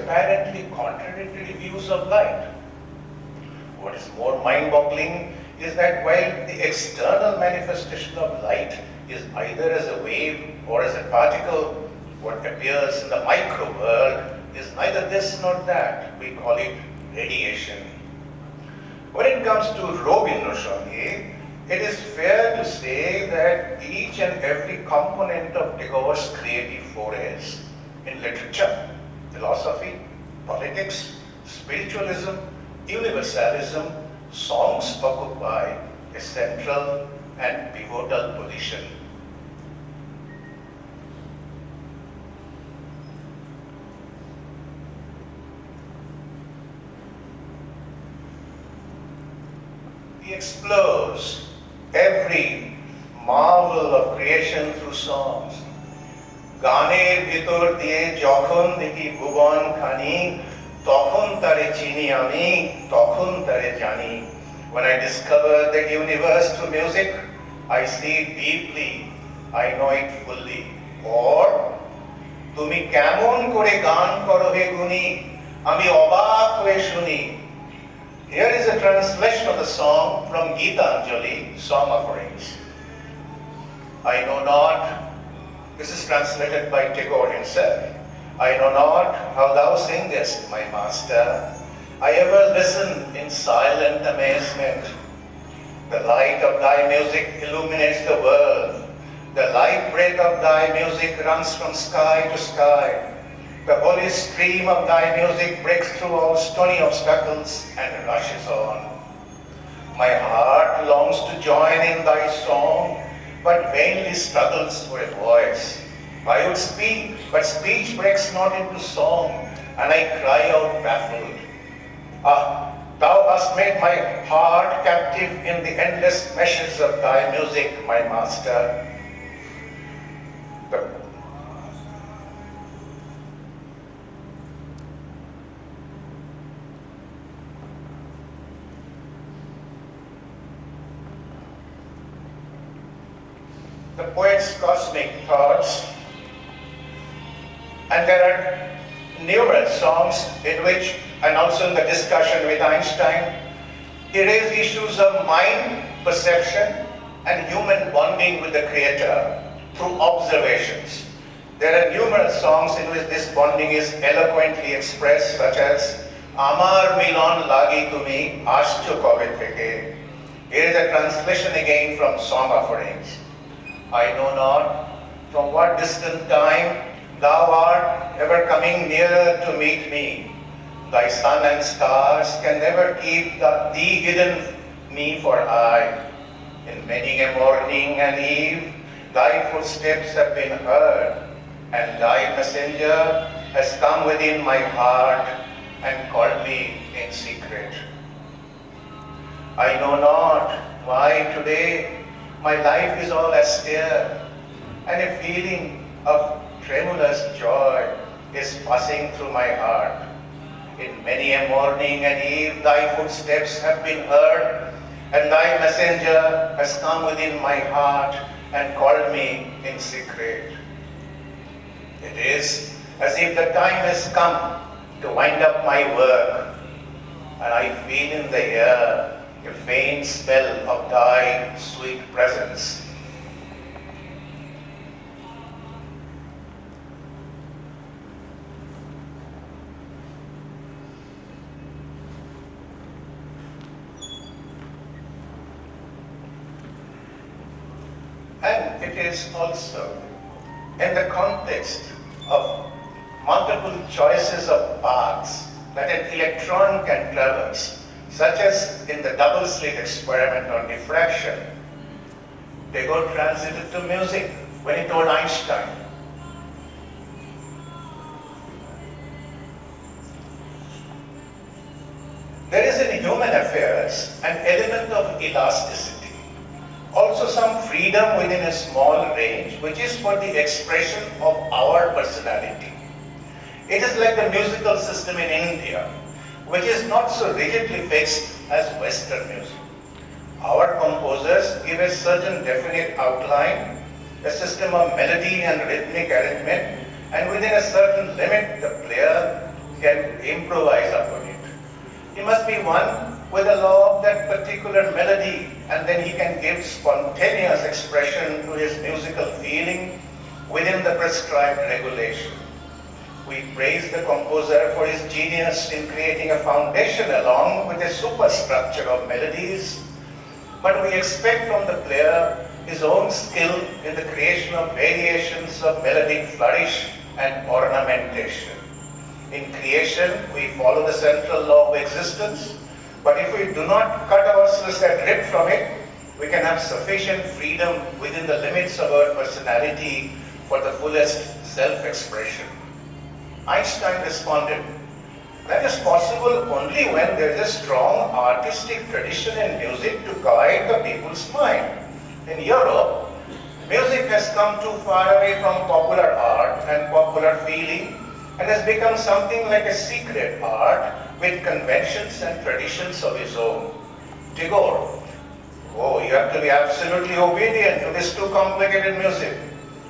apparently contradictory views of light. What is more mind-boggling is that while the external manifestation of light is either as a wave or as a particle, what appears in the micro world is neither this nor that. We call it radiation. When it comes to Robin-Noshongi, it is fair to say that each and every component of Tagore's creative forays in literature, philosophy, politics, spiritualism, universalism, songs occupy a central and pivotal position. He explores every marvel of creation through songs. গানের ভিতর দিয়ে যখন দেখি ভুবন খানি তখন তারে চিনি আমি তখন তারে জানি. When I discover the universe through music, I see it deeply, I know it fully. Or তুমি কেমন করে গান করো হে গুণী আমি অবাক হয়ে শুনি. Here is a translation of the song from Gitanjali, Song Offerings. I know not, this is translated by Tagore himself. I know not how thou singest, my master. I ever listen in silent amazement. The light of thy music illuminates the world. The light breath of thy music runs from sky to sky. The holy stream of thy music breaks through all stony obstacles and rushes on. My heart longs to join in thy song, but vainly struggles for a voice. I would speak, but speech breaks not into song, and I cry out baffled. Ah, thou hast made my heart captive in the endless meshes of thy music, my master. The poet's cosmic thoughts, and there are numerous songs in which, and also in the discussion with Einstein, he raised issues of mind, perception, and human bonding with the Creator through observations. There are numerous songs in which this bonding is eloquently expressed, such as Amar Milon Lagi Tumi Ashcho Kobe Theke. Here is a translation again from Song Offerings. I know not from what distant time thou art ever coming nearer to meet me. Thy sun and stars can never keep thee hidden me for I. In many a morning and eve, thy footsteps have been heard, and thy messenger has come within my heart and called me in secret. I know not why today my life is all austere, and a feeling of tremulous joy is passing through my heart. In many a morning and eve, thy footsteps have been heard, and thy messenger has come within my heart and called me in secret. It is as if the time has come to wind up my work, and I feel in the air a faint smell of thy sweet presence. And it is also in the context of multiple choices of paths that an electron can traverse, such as in the double-slit experiment on diffraction. Tagore transited to music when he told Einstein, there is in human affairs an element of elasticity, also some freedom within a small range, which is for the expression of our personality. It is like the musical system in India, which is not so rigidly fixed as Western music. Our composers give a certain definite outline, a system of melody and rhythmic arrangement, and within a certain limit, the player can improvise upon it. He must be one with the law of that particular melody, and then he can give spontaneous expression to his musical feeling within the prescribed regulation. We praise the composer for his genius in creating a foundation along with a superstructure of melodies, but we expect from the player his own skill in the creation of variations of melodic flourish and ornamentation. In creation, we follow the central law of existence, but if we do not cut ourselves adrift from it, we can have sufficient freedom within the limits of our personality for the fullest self-expression. Einstein responded, that is possible only when there is a strong artistic tradition in music to guide the people's mind. In Europe, music has come too far away from popular art and popular feeling and has become something like a secret art with conventions and traditions of its own. Tagore, oh, you have to be absolutely obedient to this too complicated music.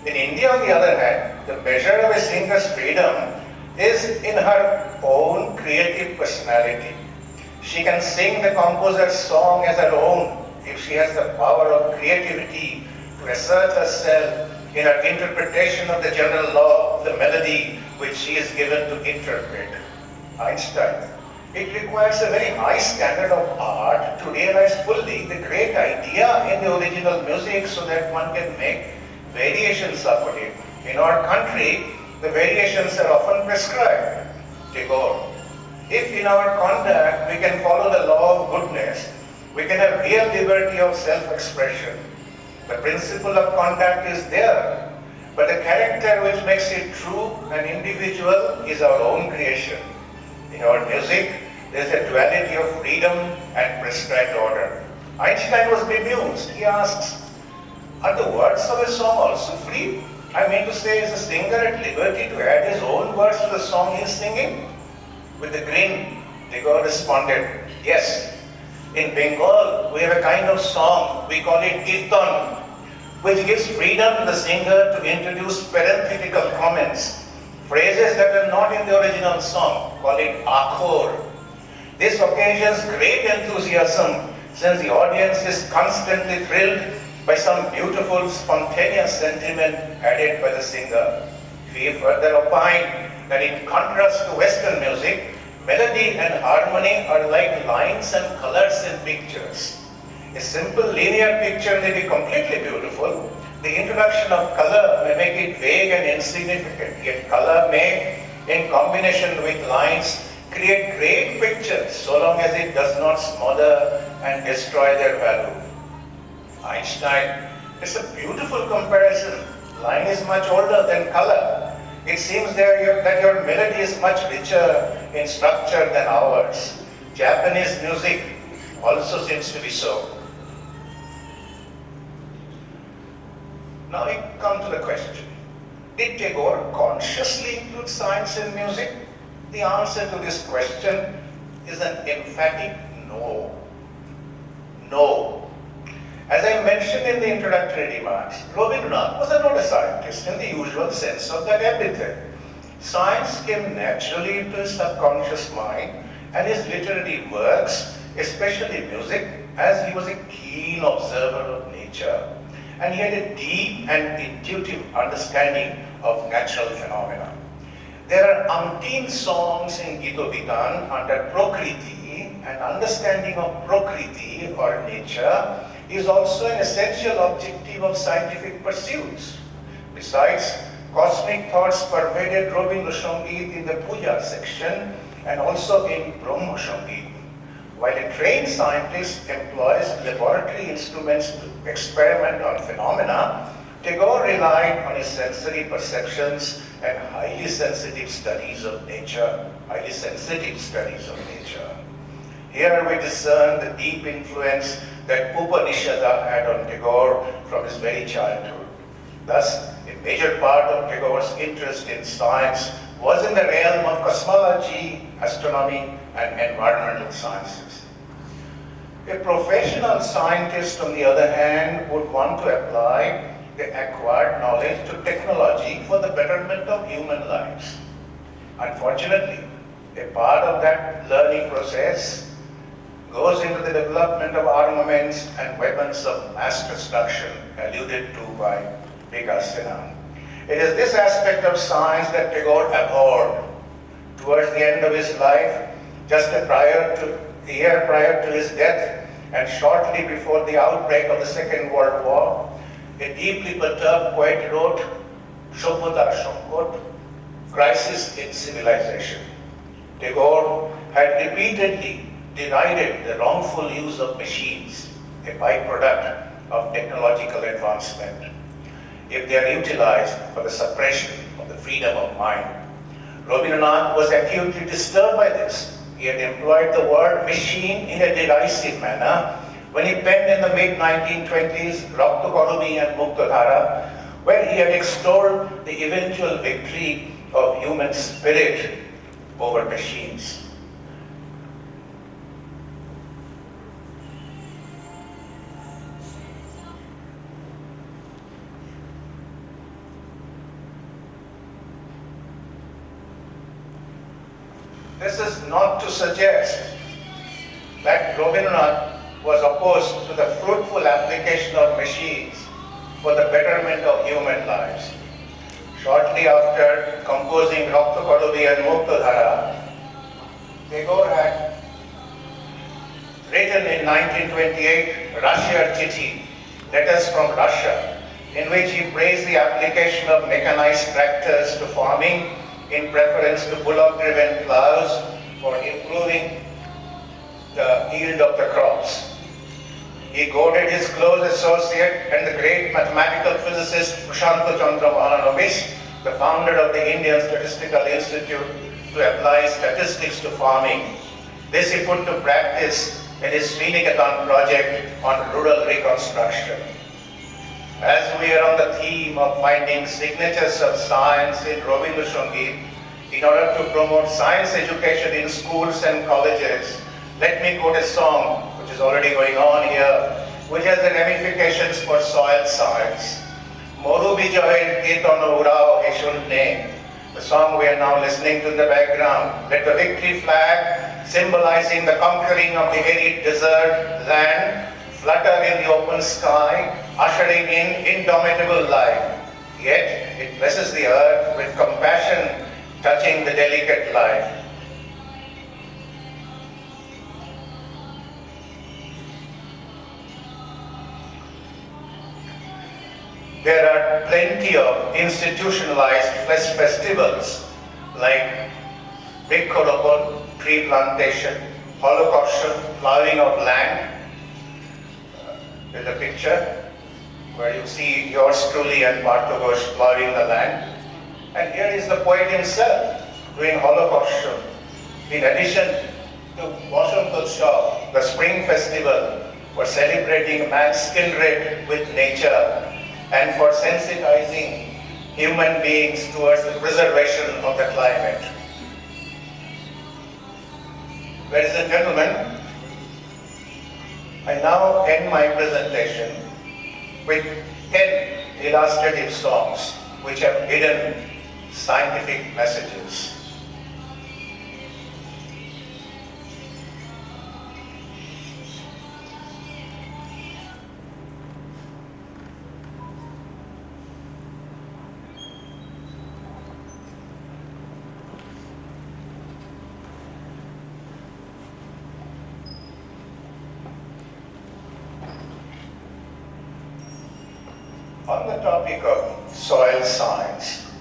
In India, on the other hand, the measure of a singer's freedom is in her own creative personality. She can sing the composer's song as her own if she has the power of creativity to assert herself in her interpretation of the general law of the melody which she is given to interpret. Einstein, it requires a very high standard of art to realize fully the great idea in the original music so that one can make variations upon it. In our country, the variations are often prescribed. Tagore, if in our conduct we can follow the law of goodness, we can have real liberty of self-expression. The principle of conduct is there, but the character which makes it true and individual is our own creation. In our music, there is a duality of freedom and prescribed order. Einstein was bemused. He asks, are the words of a song also free? I mean to say, is the singer at liberty to add his own words to the song he is singing? With a grin, Tagore responded, yes. In Bengal, we have a kind of song, we call it kirtan, which gives freedom to the singer to introduce parenthetical comments, phrases that are not in the original song, call it akhor. This occasions great enthusiasm since the audience is constantly thrilled by some beautiful, spontaneous sentiment added by the singer. We further opine that in contrast to Western music, melody and harmony are like lines and colors in pictures. A simple linear picture may be completely beautiful. The introduction of color may make it vague and insignificant, yet color may, in combination with lines, create great pictures so long as it does not smother and destroy their value. Einstein, it's a beautiful comparison. Line is much older than color. It seems that your melody is much richer in structure than ours. Japanese music also seems to be so. Now we come to the question. Did Tagore consciously include science in music? The answer to this question is an emphatic no. No. As I mentioned in the introductory remarks, Rabindranath was not a scientist in the usual sense of that epithet. Science came naturally into his subconscious mind, and his literary works, especially music, as he was a keen observer of nature, and he had a deep and intuitive understanding of natural phenomena. There are umpteen songs in Gito Bitan under Prakriti, and understanding of Prakriti or nature is also an essential objective of scientific pursuits. Besides, cosmic thoughts pervaded Rabindra Sangeet in the Puja section and also in Brahma Sangeet. While a trained scientist employs laboratory instruments to experiment on phenomena, Tagore relied on his sensory perceptions and highly sensitive studies of nature. Here we discern the deep influence that Upanishada had on Tagore from his very childhood. Thus, a major part of Tagore's interest in science was in the realm of cosmology, astronomy, and environmental sciences. A professional scientist, on the other hand, would want to apply the acquired knowledge to technology for the betterment of human lives. Unfortunately, A part of that learning process goes into the development of armaments and weapons of mass destruction alluded to by Vikas. It is this aspect of science that Tagore abhorred towards the end of his life, just a year prior to his death, and shortly before the outbreak of the Second World War. A deeply perturbed poet wrote, Shobhata Shonkot, Crisis in Civilization. Tagore had repeatedly derided the wrongful use of machines, a byproduct of technological advancement, if they are utilized for the suppression of the freedom of mind. Rabindranath was acutely disturbed by this. He had employed the word machine in a derisive manner when he penned in the mid-1920s Rakta Karubi and Muktadhara, where he had extolled the eventual victory of human spirit over machines. This is not to suggest that Rabindranath was opposed to the fruitful application of machines for the betterment of human lives. Shortly after composing Rakta Karubi and Muktadhara, Tagore had written in 1928 Russia Chithi, Letters from Russia, in which he praised the application of mechanized tractors to farming in preference to bullock-driven plows for improving the yield of the crops. He goaded his close associate and the great mathematical physicist Prashanta Chandra Mahalanobis, the founder of the Indian Statistical Institute, to apply statistics to farming. This he put to practice in his Sriniketan project on rural reconstruction. As we are on the theme of finding signatures of science in Rabindra Sangeet, in order to promote science education in schools and colleges, let me quote a song which is already going on here, which has the ramifications for soil science. Moru bijoher keton urao heshunne. The song we are now listening to in the background. Let the victory flag, symbolizing the conquering of the arid desert land, flutter in the open sky, ushering in indomitable life. Yet it blesses the earth with compassion, touching the delicate life. There are plenty of institutionalized festivals like Microcosmos, tree plantation, Holocaust, plowing of land. There's a picture where you see yours truly and Bartogos plowing the land. And here is the poet himself doing Holocaust. In addition to Vasant, the spring festival for celebrating man's kindred with nature and for sensitizing human beings towards the preservation of the climate. Ladies and gentlemen, I now end my presentation with 10 illustrative songs which have hidden scientific messages. On the topic of soil science,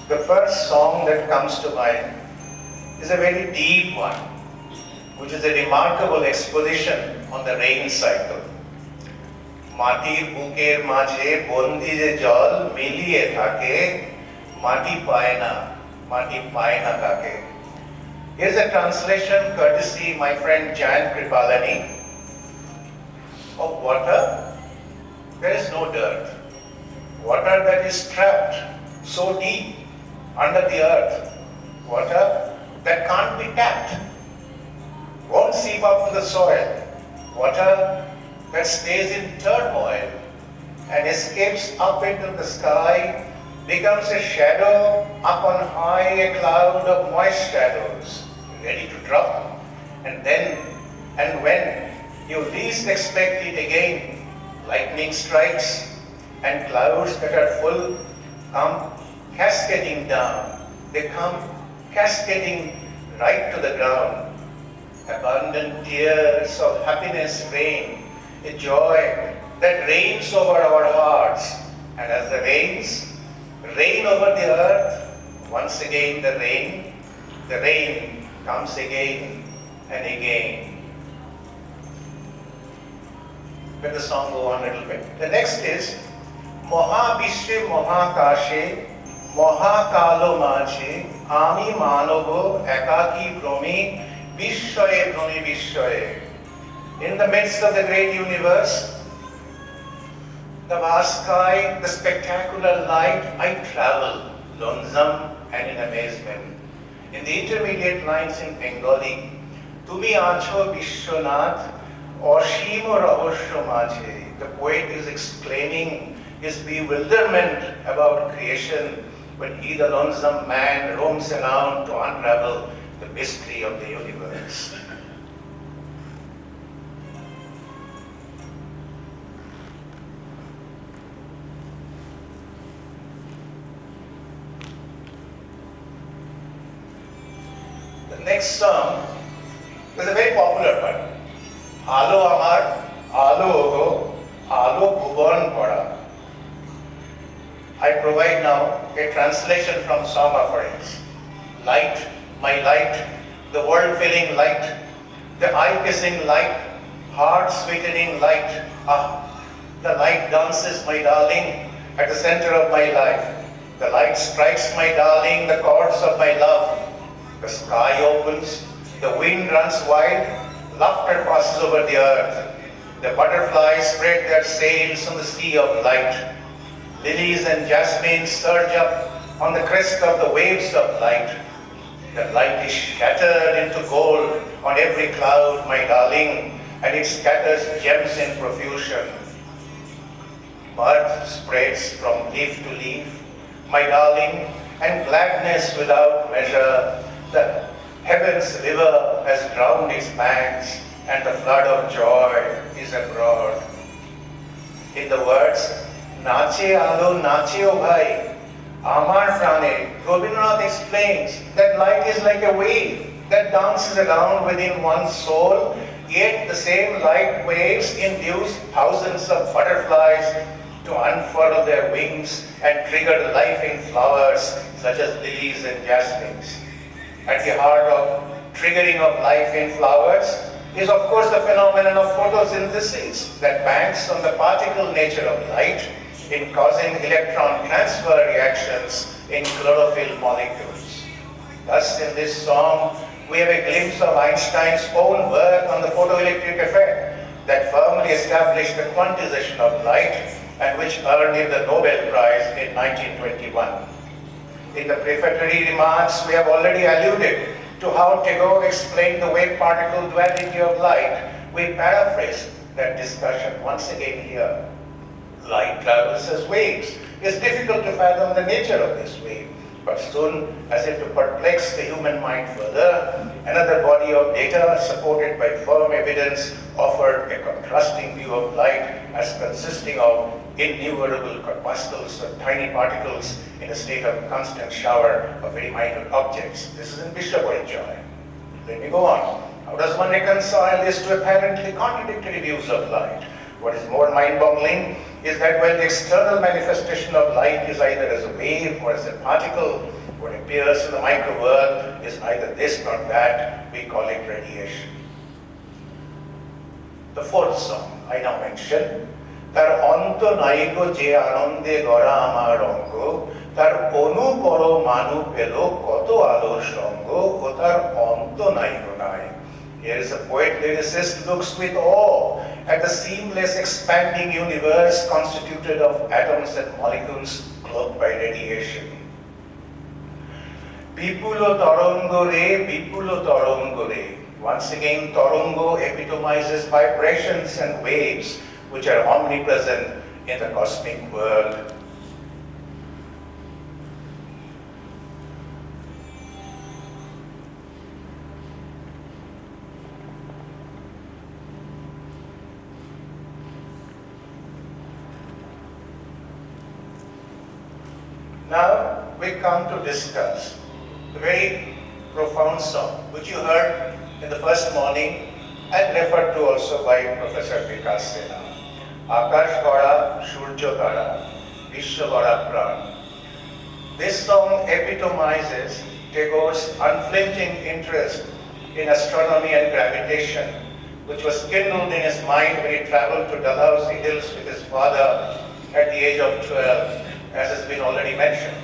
the first song that comes to mind is a very deep one, which is a remarkable exposition on the rain cycle. Matir buker maje bondi je jal miliye thake, mati paena take. Here's a translation courtesy my friend Jan Kripalani of water. There is no dirt. Water that is trapped so deep under the earth. Water that can't be tapped. Won't seep up to the soil. Water that stays in turmoil and escapes up into the sky becomes a shadow up on high, a cloud of moist shadows, ready to drop, and then, and when you least expect it again, lightning strikes, and clouds that are full come cascading down. They come cascading right to the ground. Abundant tears of happiness rain, a joy that reigns over our hearts. And as the rains rain over the earth, once again the rain comes again and again. Let the song go on a little bit. The next is Mohabishwe Mohakashe Mohakalo Maje Ami Manobo Ekaki Brahmi Vishwaye Brahmi Vishwaye. In the midst of the great universe, the vast sky, the spectacular light, I travel, lonesome and in amazement. In the intermediate lines in Bengali, Tumi Acho Vishwanath Oshimo Rahosyo Maje. The poet is exclaiming his bewilderment about creation when he, the lonesome man, roams around to unravel the mystery of the universe. The next song is a very popular one. Alo Amar, Alo Ogo, Alo Bhuvan Bhara. I provide now a translation from Song Offerings. Light, my light, the world-filling light, the eye-kissing light, heart-sweetening light. Ah, the light dances, my darling, at the center of my life. The light strikes, my darling, the chords of my love. The sky opens, the wind runs wild, laughter passes over the earth. The butterflies spread their sails on the sea of light. Lilies and jasmine surge up on the crest of the waves of light. The light is shattered into gold on every cloud, my darling, and it scatters gems in profusion. Mirth spreads from leaf to leaf, my darling, and gladness without measure. The heaven's river has drowned its banks, and the flood of joy is abroad. In the words, Nache alo, nache o bhai, Amar prane, Rabindranath explains that light is like a wave that dances around within one's soul, yet the same light waves induce thousands of butterflies to unfurl their wings and trigger life in flowers such as lilies and jasmines. At the heart of triggering of life in flowers is of course the phenomenon of photosynthesis that banks on the particle nature of light in causing electron transfer reactions in chlorophyll molecules. Thus in this song we have a glimpse of Einstein's own work on the photoelectric effect that firmly established the quantization of light and which earned him the Nobel Prize in 1921. In the prefatory remarks, we have already alluded to how Tagore explained the wave-particle duality of light. We paraphrase that discussion once again here. Light travels as waves. It's difficult to fathom the nature of this wave, but soon, as if to perplex the human mind further, another body of data supported by firm evidence offered a contrasting view of light as consisting of innumerable corpuscles or tiny particles in a state of constant shower of very minor objects. This is in Bishop Joy. Let me go on. How does one reconcile this to apparently contradictory views of light? What is more mind-boggling is that when the external manifestation of light is either as a wave or as a particle, what appears in the micro world is neither this nor that. We call it radiation. The fourth song I now mention, তার অন্ত নাইক যে আনন্দে গড়া আমার অঙ্গ, তার অনুপর মানু পেল কত আলোর সঙ্গ, ও তার অন্ত নাইক নাই. Here is a poet lyricist looks with awe at the seamless expanding universe constituted of atoms and molecules cloaked by radiation. Bipulo torongo re, bipulo torongo re. Once again, torongo epitomizes vibrations and waves which are omnipresent in the cosmic world. Now we come to discuss a very profound song which you heard in the first morning and referred to also by Professor Vikas Sena. Akash Gora, Shurjo Tara, Vishwa Gora Pran. This song epitomizes Tagore's unflinching interest in astronomy and gravitation, which was kindled in his mind when he traveled to Dalhousie Hills with his father at the age of 12, as has been already mentioned.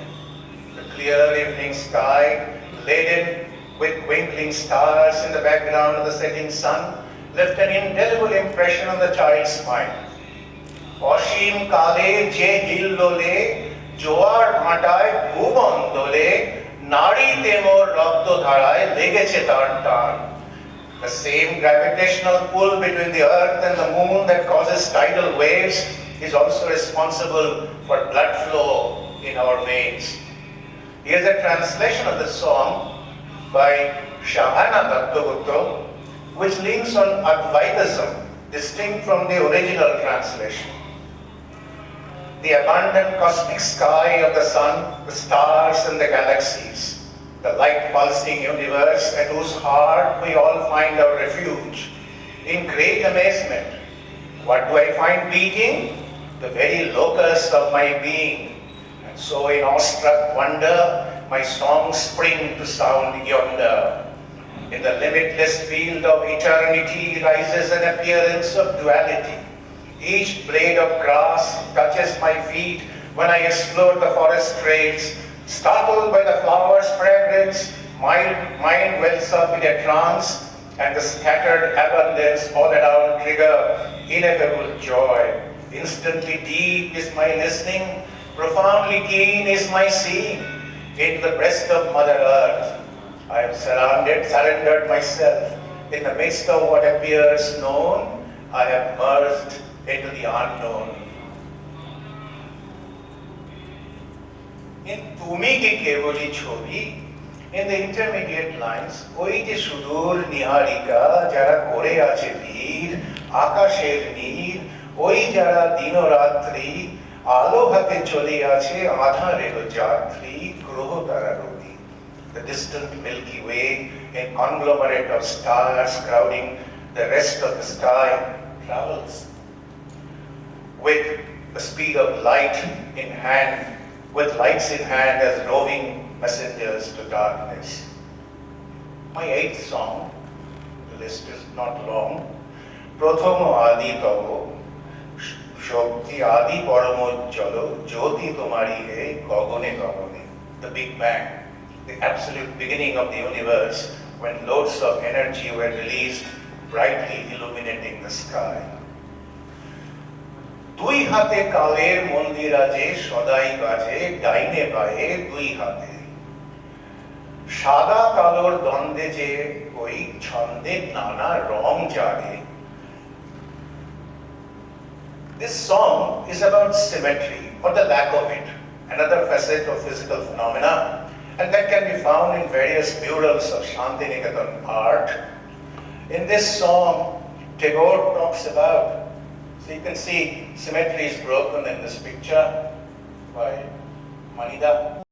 The clear evening sky, laden with twinkling stars in the background of the setting sun, left an indelible impression on the child's mind. Oshim Kale Je Hillole, Joar Bhatai Bhuban Dole, Nari Temor Rakto Dharai Legeche Tar Tar. The same gravitational pull between the earth and the moon that causes tidal waves is also responsible for blood flow in our veins. Here's a translation of the song by Shahana Dattagupta, which links on Advaitism, distinct from the original translation. The abundant cosmic sky of the sun, the stars and the galaxies, the light pulsing universe at whose heart we all find our refuge. In great amazement, what do I find beating? The very locus of my being. And so in awestruck wonder, my songs spring to sound yonder. In the limitless field of eternity rises an appearance of duality. Each blade of grass touches my feet when I explore the forest trails. Startled by the flower's fragrance, mind wells up in a trance, and the scattered abundance all around trigger ineffable joy. Instantly deep is my listening, profoundly keen is my seeing. Into the breast of Mother Earth, I have surrendered myself. In the midst of what appears known, I have merged into the unknown. In Tumi Ki Kevoli Chobi, in the intermediate lines, Oi je sudur niharika, jara kore ache veer, akasher neer, Oi jara dino ratri, alo hate chole ache, adharero jatri, groho tararoti. The distant Milky Way, a conglomerate of stars crowding the rest of the sky, travels with the speed of light in hand, with lights in hand as roving messengers to darkness. My eighth song, the list is not long. Prathomo Adi Tavo, Shokti Adi Paramo Chalo, Jyoti Tomari He, Gogone Gogone. The Big Bang, the absolute beginning of the universe, when loads of energy were released, brightly illuminating the sky. দুই হাতে কালের মন্দির আজে সদাই বাজে ডাইনে বায়ে দুই হাতে সাদা কালোর দ্বন্দ্বে যে ওই ছন্দে নানা রং জাগে. This song is about symmetry or the lack of it, another facet of physical phenomena, and that can be found in various murals of Shantiniketan art. In this song, Tagore talks about, so you can see symmetry is broken in this picture by Manida.